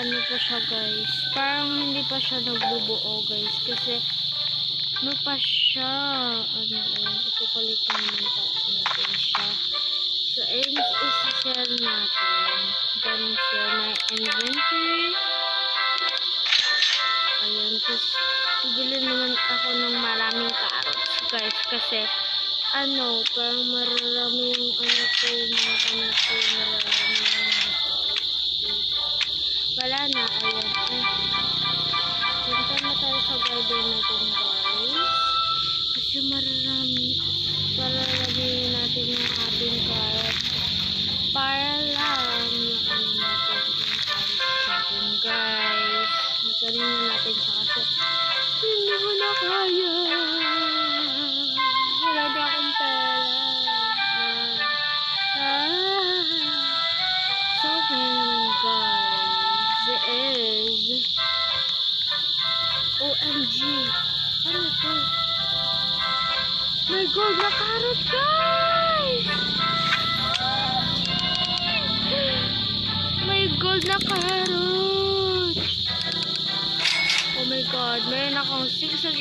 ano pa siya guys, parang hindi pa siya nagbubuo guys, kasi ano pa siya, ano yun, ikukulit naman natin siya. So ayun, isi-share natin, ganun siya, may inventory, ayun, tapos bibili naman ako ng maraming carrots guys, kasi ano, parang marami yung ano ko, mga ano ko, marami wala na, ayan. Punta na tayo sa garden natin guys. Kasi marami natin yung ating carrot. Para lang yung ano natin yung carrot natin guys. Nagkarin na natin siya kasi hindi mo na kaya. Wala na akong pera. So ngayon guys is OMG, ano to? May gold na carrot guys! May gold na carrot! Oh my god, mayroon akong 626!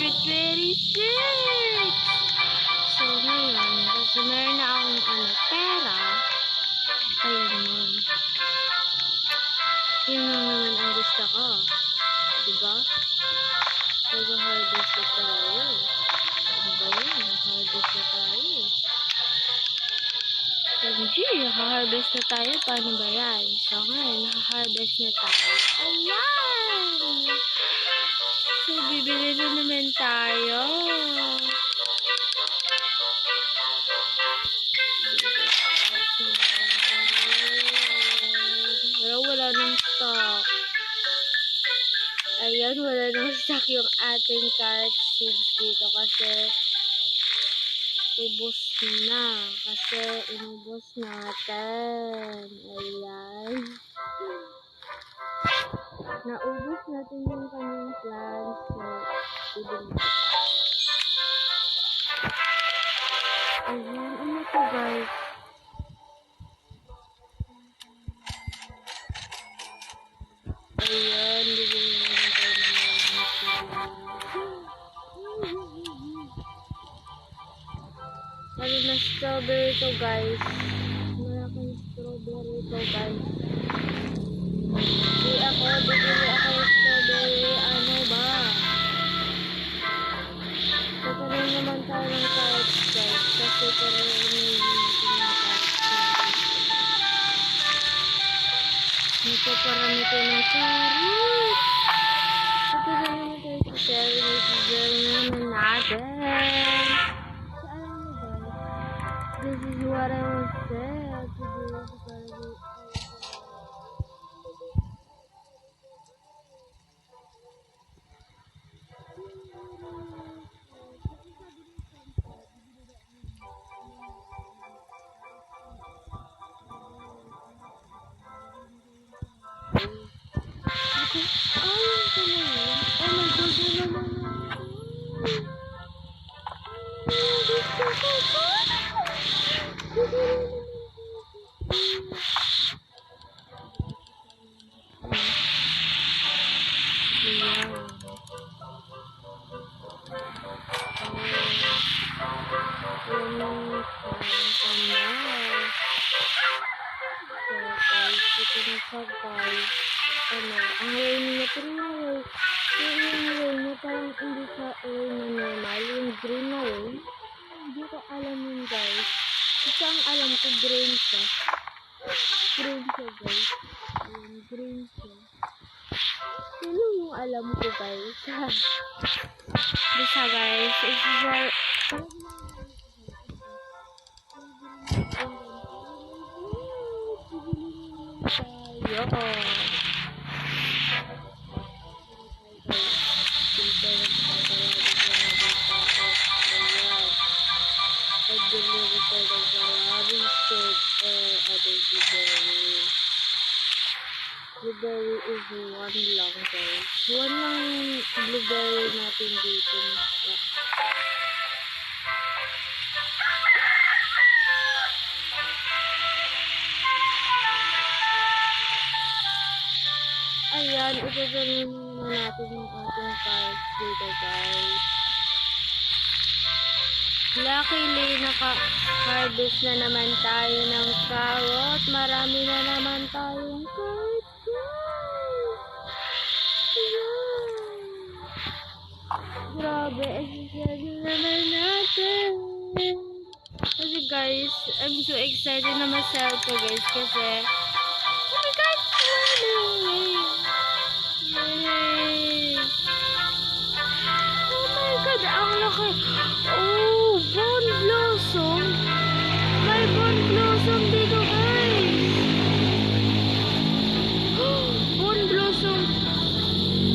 So ngayon, kasi mayroon na akong pera, ayun yun. Yun lang naman ang gusto ko. Diba? Nag-harvest na tayo. Ano ba yun? Nag-harvest na tayo. MG, naka-harvest na tayo. Paano ba yan? So ngayon, naka-harvest na tayo. Ayan! So, bibili na naman tayo. Wala nang stock. Ayan, wala nang stock yung ating carrot seeds dito kasi ubos na. Kasi inubos natin. Ayan. Naubos natin yung kanyang plants. So, ibig ayan, ano to guys? Ayan, bibili naman tayo ng na strawberry to guys. Malaking strawberry to guys. Bibili ako ng strawberry. Ano ba? Kakaroon naman tayo ng carrots guys. Kasi karoon natin ng carrots. Dito parami tayo ng carrots. Ito na naman tayo sa carrots. Ito naman natin. This is what I was said to do. Guys, ano, ang rain niya, pero yung rain niya parang hindi sa rain na normal, yung green na rain, hindi ko alam yun guys, kasi ang alam ko green siya guys, yung green siya, yun yung alam ko guys, bisa guys, isa blueberry is one lang guys. One lang blueberry natin dito. Ayan. Ayan, itutuloy na natin yung ating cards dito, guys. Luckily, naka-harvest na naman tayo ng carrot. Marami na naman tayong cards, guys. Ayan. Grabe, excited naman natin. Kasi guys, I'm so excited na ma-sell ko, guys. Kasi, oh my God! Yay! Oh my God! Ang laki! Oh! Bone blossom! May bone blossom dito, guys! Bone blossom!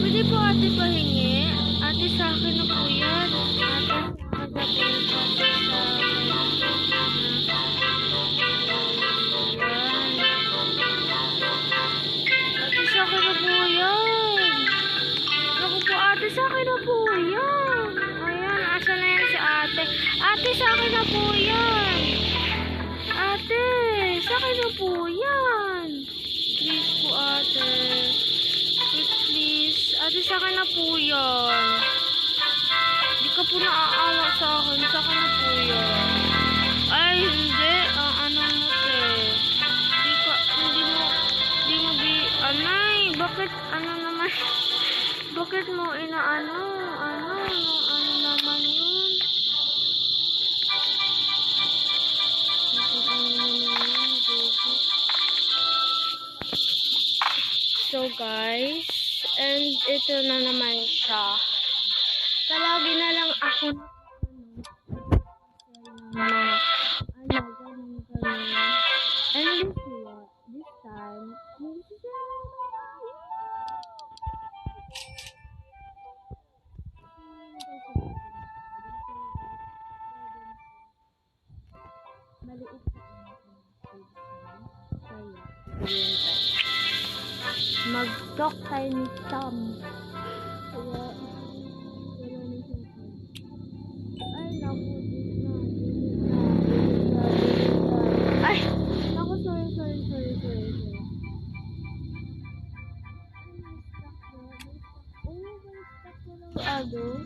Pwede po ate pahingi? Ate, sa akin na po yan. Ate, sa akin na po yan. Naku po ate, sa akin na po yan. Ayan, asa na yan si ate. Ate, sa akin na po yan. Ate, sa akin na po yan. Please po ate. Please. Ate, sa akin na po yan. Hindi ka po naaawa sa akin. Sa akin na po yan. Ay, hindi. Ano mo te? Anay, bakit, ano naman, bakit mo inaano, ano naman yun? So guys, and ito na naman siya. Talagi na lang ako na ganun. And this time, maliit mag-talk tayo ni Tom. Ay, naku, ay, naku, sorry. Ado.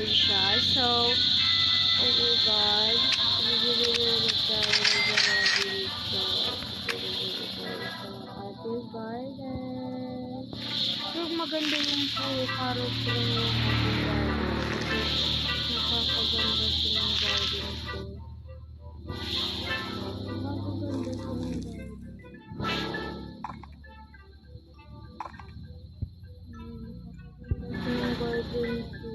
Siya. So, oh my God. Ating garden. So, maganda yung carrot ko yung ating garden. Kasi nakakaganda silang garden ko. Nakakaganda silang garden. Garden ko.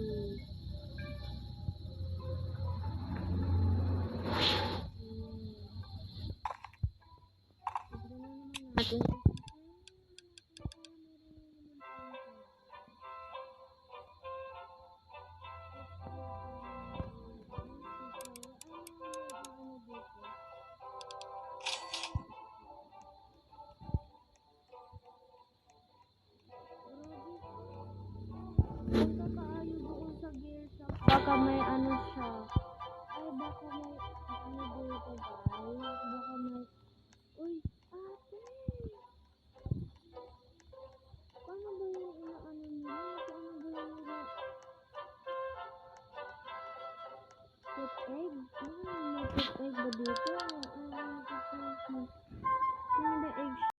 Natin. Baka may ano siya. Ay, baka may ano dito, guys. Baka may... Uy, ate! Paano ba yung inaano niya? Paano ba yung put egg? May put egg ba dito?